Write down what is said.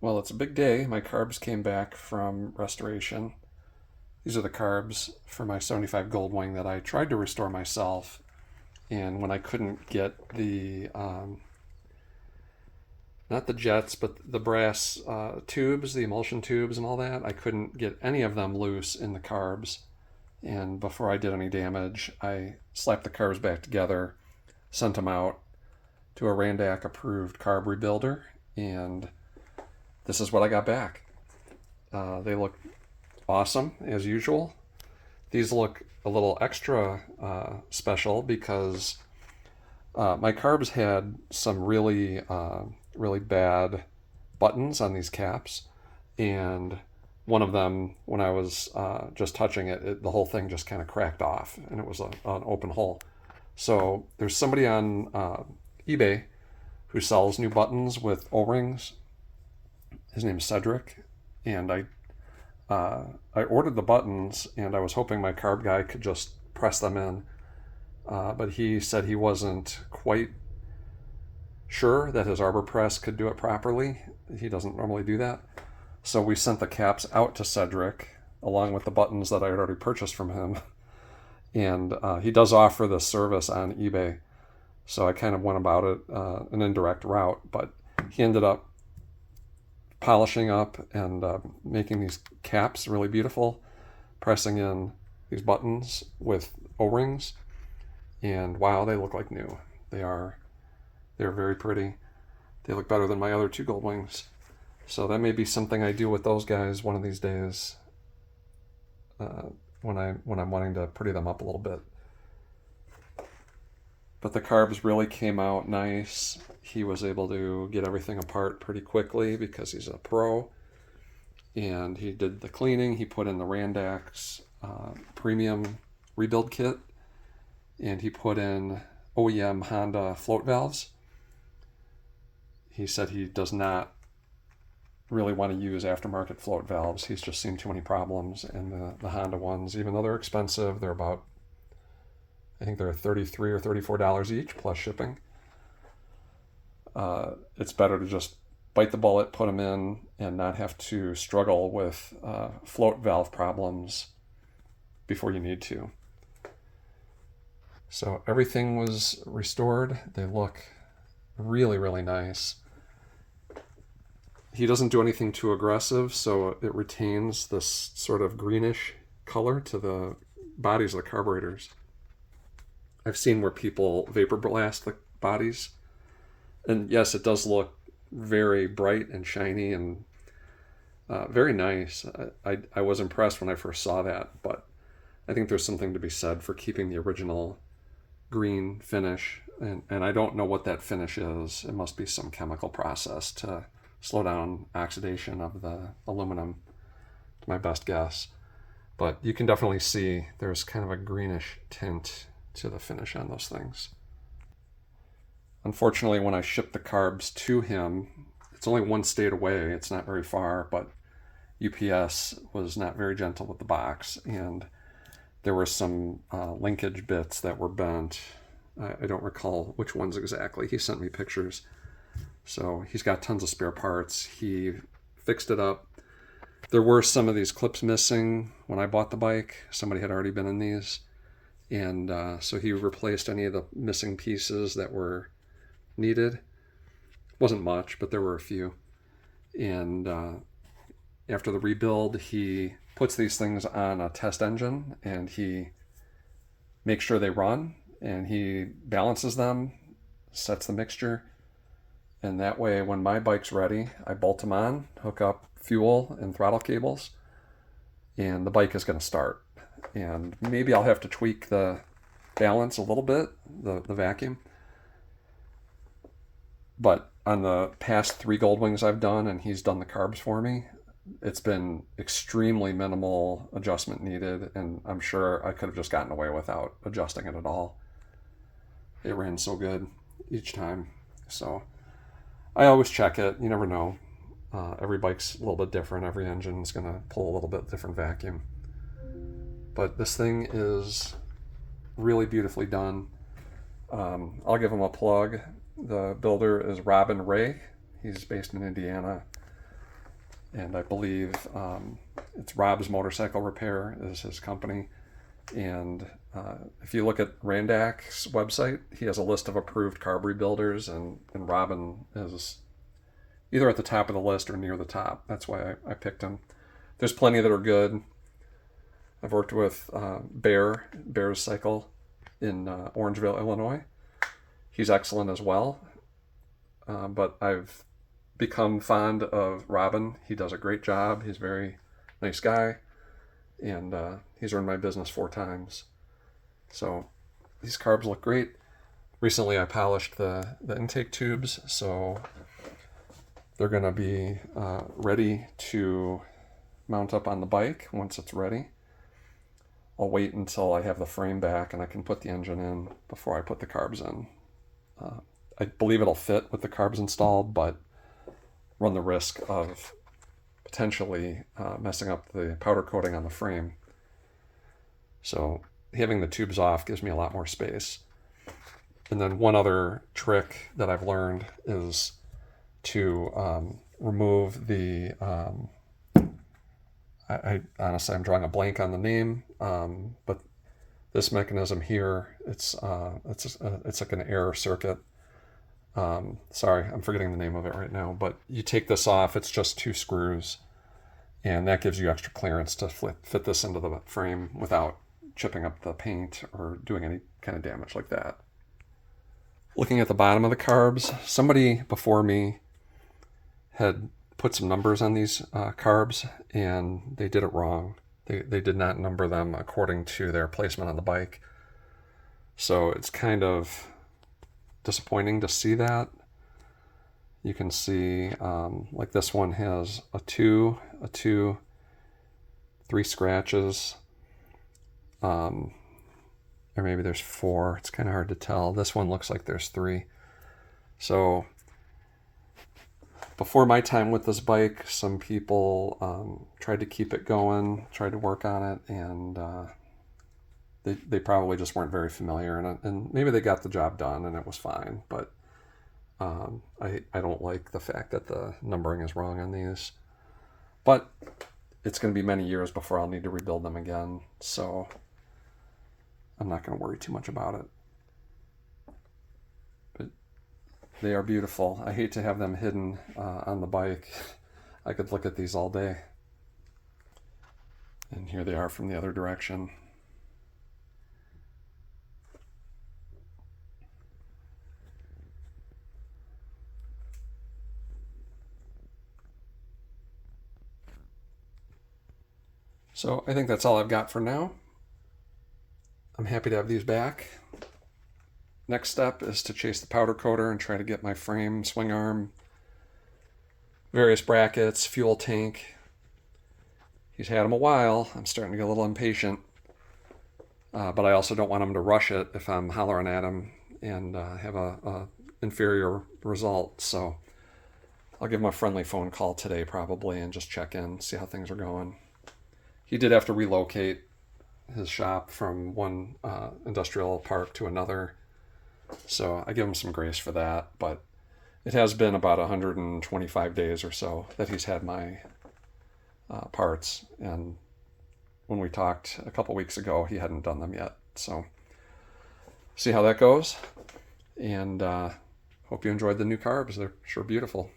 Well, it's a big day. My carbs came back from restoration. These are the carbs for my 75 Goldwing that I tried to restore myself. And when I couldn't get the, not the jets, but the brass tubes, the emulsion tubes and all that, I couldn't get any of them loose in the carbs. And before I did any damage, I slapped the carbs back together, sent them out to a Randakk approved carb rebuilder, and this is what I got back. They look awesome as usual. These look a little extra special because my carbs had some really bad buttons on these caps, and one of them, when I was just touching it, the whole thing just kind of cracked off, and it was an open hole. So there's somebody on eBay who sells new buttons with O-rings. His name is Cedric, and I ordered the buttons, and I was hoping my carb guy could just press them in, but he said he wasn't quite sure that his arbor press could do it properly. He doesn't normally do that. So we sent the caps out to Cedric along with the buttons that I had already purchased from him. And he does offer this service on eBay. So I kind of went about it an indirect route, but he ended up polishing up and making these caps really beautiful, pressing in these buttons with O-rings. And wow, they look like new. They're very pretty. They look better than my other two Goldwings. So that may be something I do with those guys one of these days when I'm wanting to pretty them up a little bit. But the carbs really came out nice. He was able to get everything apart pretty quickly because he's a pro. And he did the cleaning. He put in the Randakk's premium rebuild kit. And he put in OEM Honda float valves. He said he does not really want to use aftermarket float valves. He's just seen too many problems, and the Honda ones, even though they're expensive, they're about, I think they're $33 or $34 each plus shipping. It's better to just bite the bullet, put them in, and not have to struggle with float valve problems before you need to. So everything was restored. They look really, really nice. He doesn't do anything too aggressive, so it retains this sort of greenish color to the bodies of the carburetors. I've seen where people vapor blast the bodies, and yes, it does look very bright and shiny and very nice. I was impressed when I first saw that, but I think there's something to be said for keeping the original green finish, and I don't know what that finish is. It must be some chemical process to slow down oxidation of the aluminum, my best guess. But you can definitely see there's kind of a greenish tint to the finish on those things. Unfortunately, when I shipped the carbs to him, it's only one state away, it's not very far, but UPS was not very gentle with the box, and there were some linkage bits that were bent. I don't recall which ones exactly. He sent me pictures. So he's got tons of spare parts. He fixed it up. There were some of these clips missing when I bought the bike. Somebody had already been in these. And so he replaced any of the missing pieces that were needed. Wasn't much, but there were a few. And after the rebuild, he puts these things on a test engine and he makes sure they run, and he balances them, sets the mixture. And that way, when my bike's ready, I bolt them on, hook up fuel and throttle cables, and the bike is going to start. And maybe I'll have to tweak the balance a little bit, the vacuum. But on the past 3 Goldwings I've done, and he's done the carbs for me, it's been extremely minimal adjustment needed, and I'm sure I could have just gotten away without adjusting it at all. It ran so good each time. So I always check it. You never know. Every bike's a little bit different. Every engine's going to pull a little bit different vacuum. But this thing is really beautifully done. I'll give him a plug. The builder is Robin Ray. He's based in Indiana. and I believe it's Rob's Motorcycle Repair is his company. And if you look at Randakk's website, he has a list of approved carb rebuilders, and Robin is either at the top of the list or near the top. That's why I picked him. There's plenty that are good. I've worked with Bear's Cycle in Orangeville, Illinois. He's excellent as well. But I've become fond of Robin. He does a great job. He's a very nice guy. And he's earned my business 4 times. So these carbs look great. Recently I polished the intake tubes, so they're going to be ready to mount up on the bike once it's ready. I'll wait until I have the frame back and I can put the engine in before I put the carbs in. I believe it'll fit with the carbs installed, but run the risk of potentially messing up the powder coating on the frame. So having the tubes off gives me a lot more space. And then one other trick that I've learned is to remove the I honestly, I'm drawing a blank on the name, but this mechanism here, it's like an error circuit. Sorry, I'm forgetting the name of it right now, but you take this off, it's just 2 screws, and that gives you extra clearance to fit this into the frame without chipping up the paint or doing any kind of damage like that. Looking at the bottom of the carbs, somebody before me had put some numbers on these carbs, and they did it wrong. They did not number them according to their placement on the bike. So it's kind of disappointing to see that. You can see like this one has a 2, 3 scratches, or maybe there's 4. It's kind of hard to tell. This one looks like there's 3. So before my time with this bike, some people tried to keep it going, tried to work on it, and they probably just weren't very familiar, and maybe they got the job done and it was fine, but I don't like the fact that the numbering is wrong on these. But it's going to be many years before I'll need to rebuild them again, so I'm not going to worry too much about it. But they are beautiful. I hate to have them hidden on the bike. I could look at these all day. And here they are from the other direction. So I think that's all I've got for now. I'm happy to have these back. Next step is to chase the powder coater and try to get my frame, swing arm, various brackets, fuel tank. He's had them a while. I'm starting to get a little impatient. But I also don't want him to rush it if I'm hollering at him and have a inferior result. So I'll give him a friendly phone call today probably and just check in, see how things are going. He did have to relocate his shop from one industrial park to another, so I give him some grace for that, but it has been about 125 days or so that he's had my parts, and when we talked a couple weeks ago, he hadn't done them yet, so see how that goes, and hope you enjoyed the new carbs. They're sure beautiful.